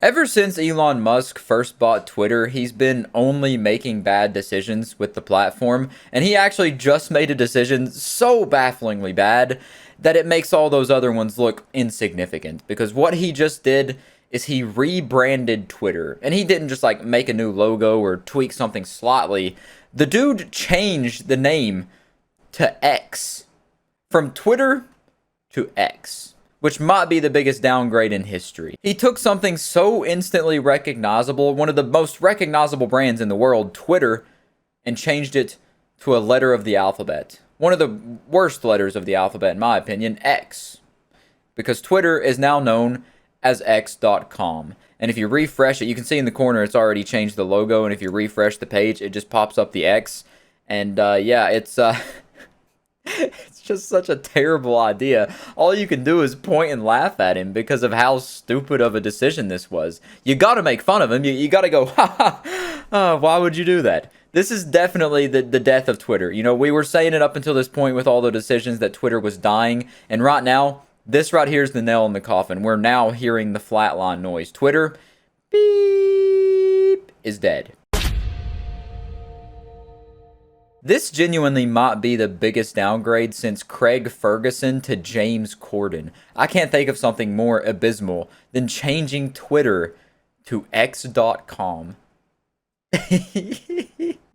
Ever since Elon Musk first bought Twitter, he's been only making bad decisions with the platform, and he actually just made a decision so bafflingly bad that it makes all those other ones look insignificant. Because what he just did is he rebranded Twitter, and he didn't just like make a new logo or tweak something slightly. The dude changed the name to X. From Twitter to X, which might be the biggest downgrade in history. He took something so instantly recognizable, one of the most recognizable brands in the world, Twitter, and changed it to a letter of the alphabet. One of the worst letters of the alphabet, in my opinion, X. Because Twitter is now known as X.com. And if you refresh it, you can see in the corner it's already changed the logo, and if you refresh the page, it just pops up the X. And yeah, it's it's just such a terrible idea. All you can do is point and laugh at him because of how stupid of a decision this was. You gotta make fun of him. You gotta go, ha ha, why would you do that? This is definitely the death of Twitter. You know, we were saying it up until this point with all the decisions that Twitter was dying. And right now, this right here is the nail in the coffin. We're now hearing the flatline noise. Twitter, beep, is dead. This genuinely might be the biggest downgrade since Craig Ferguson to James Corden. I can't think of something more abysmal than changing Twitter to X.com.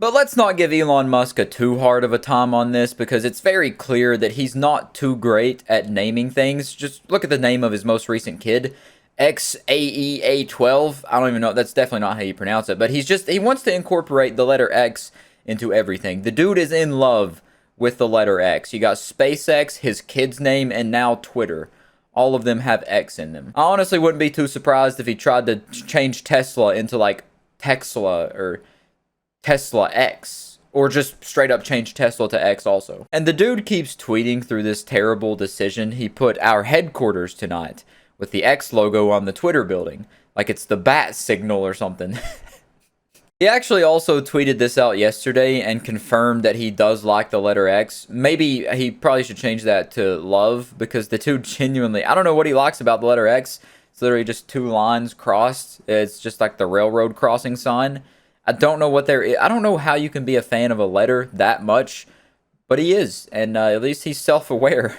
But let's not give Elon Musk a too hard of a time on this because it's very clear that he's not too great at naming things. Just look at the name of his most recent kid. XAEA12. I don't even know. That's definitely not how you pronounce it. But he wants to incorporate the letter X into everything. The dude is in love with the letter X. You got SpaceX, his kid's name, and now Twitter. All of them have X in them. I honestly wouldn't be too surprised if he tried to change Tesla into like Texla or Tesla X, or just straight up change Tesla to X also. And the dude keeps tweeting through this terrible decision. He put our headquarters tonight with the X logo on the Twitter building, like it's the bat signal or something. He actually also tweeted this out yesterday and confirmed that he does like the letter X. Maybe he probably should change that to love, because the two genuinely, I don't know what he likes about the letter X. It's literally just two lines crossed. It's just like the railroad crossing sign. I don't know I don't know how you can be a fan of a letter that much, but he is, and at least he's self-aware.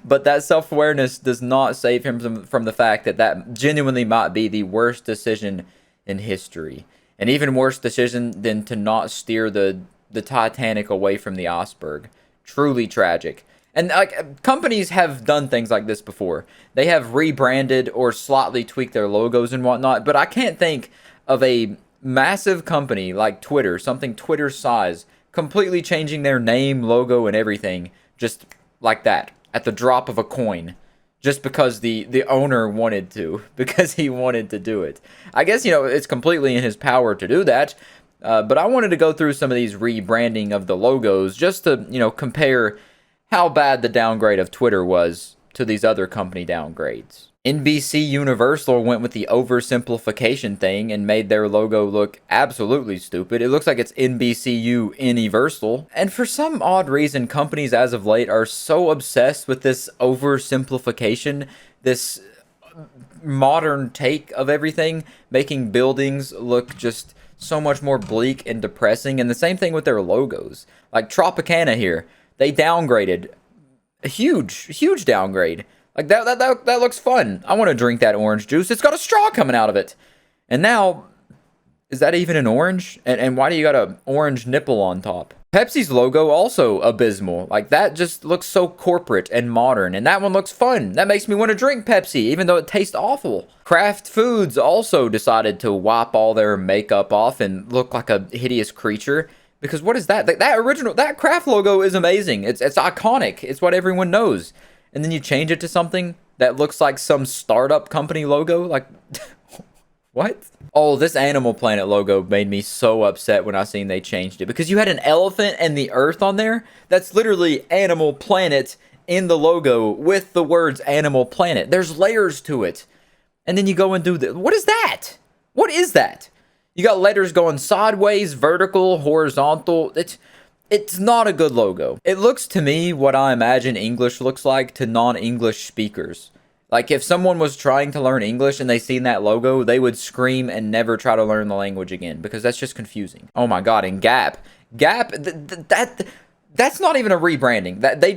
But that self-awareness does not save him from the fact that that genuinely might be the worst decision in history. An even worse decision than to not steer the Titanic away from the iceberg. Truly tragic. And like, companies have done things like this before. They have rebranded or slightly tweaked their logos and whatnot, but I can't think of a massive company like Twitter, something Twitter's size, completely changing their name, logo, and everything just like that, at the drop of a coin. Just because the owner wanted to, because he wanted to do it. I guess, you know, it's completely in his power to do that, but I wanted to go through some of these rebranding of the logos just to, you know, compare how bad the downgrade of Twitter was to these other company downgrades. NBC Universal went with the oversimplification thing and made their logo look absolutely stupid. It looks like it's NBCU Universal. And for some odd reason, companies as of late are so obsessed with this oversimplification, this modern take of everything, making buildings look just so much more bleak and depressing. And the same thing with their logos. Like Tropicana here, they downgraded. A huge downgrade. Like, that looks fun. I want to drink that orange juice. It's got a straw coming out of it. And now, is that even an orange? And why do you got an orange nipple on top? Pepsi's logo also abysmal. Like, that just looks so corporate and modern. And that one looks fun. That makes me want to drink Pepsi, even though it tastes awful. Kraft Foods also decided to wipe all their makeup off and look like a hideous creature. Because what is that? That Kraft logo is amazing. It's iconic. It's what everyone knows. And then you change it to something that looks like some startup company logo? Like, what? Oh, this Animal Planet logo made me so upset when I seen they changed it. Because you had an elephant and the earth on there. That's literally Animal Planet in the logo with the words Animal Planet. There's layers to it. And then you go and do this. What is that? What is that? You got letters going sideways, vertical, horizontal. It's not a good logo. It looks to me what I imagine English looks like to non-English speakers. Like, if someone was trying to learn English and they seen that logo, they would scream and never try to learn the language again, because that's just confusing. Oh my god, and Gap. That's not even a rebranding. They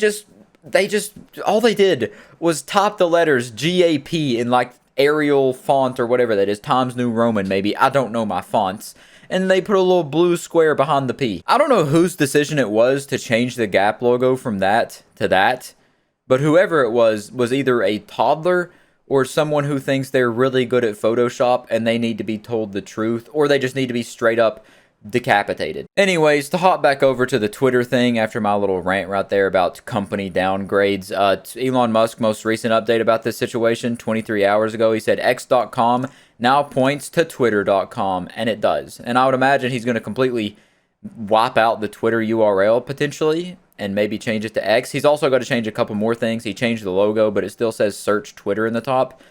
just all they did was top the letters GAP in like Arial font or whatever that is, Times New Roman maybe. I don't know my fonts. And they put a little blue square behind the P. I don't know whose decision it was to change the Gap logo from that to that, but whoever it was either a toddler or someone who thinks they're really good at Photoshop and they need to be told the truth, or they just need to be straight up decapitated. Anyways, to hop back over to the Twitter thing after my little rant right there about company downgrades, Elon Musk's most recent update about this situation 23 hours ago, he said X.com now points to Twitter.com, and it does. And I would imagine he's going to completely wipe out the Twitter URL potentially and maybe change it to X. He's also got to change a couple more things. He changed the logo, but it still says search Twitter in the top.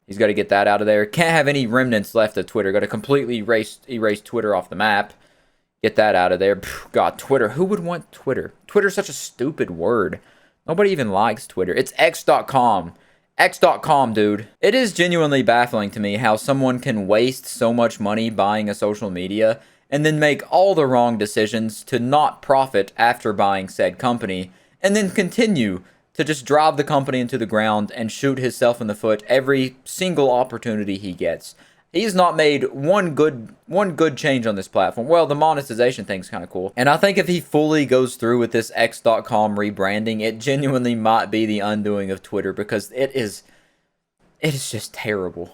He's got to get that out of there. Can't have any remnants left of Twitter. Got to completely erase Twitter off the map. Get that out of there. God, Twitter. Who would want Twitter? Twitter's such a stupid word. Nobody even likes Twitter. It's X.com. X.com, dude. It is genuinely baffling to me how someone can waste so much money buying a social media and then make all the wrong decisions to not profit after buying said company, and then continue to just drive the company into the ground and shoot himself in the foot every single opportunity he gets. He's not made one good change on this platform. Well, the monetization thing's kind of cool. And I think if he fully goes through with this X.com rebranding, it genuinely might be the undoing of Twitter, because it is just terrible.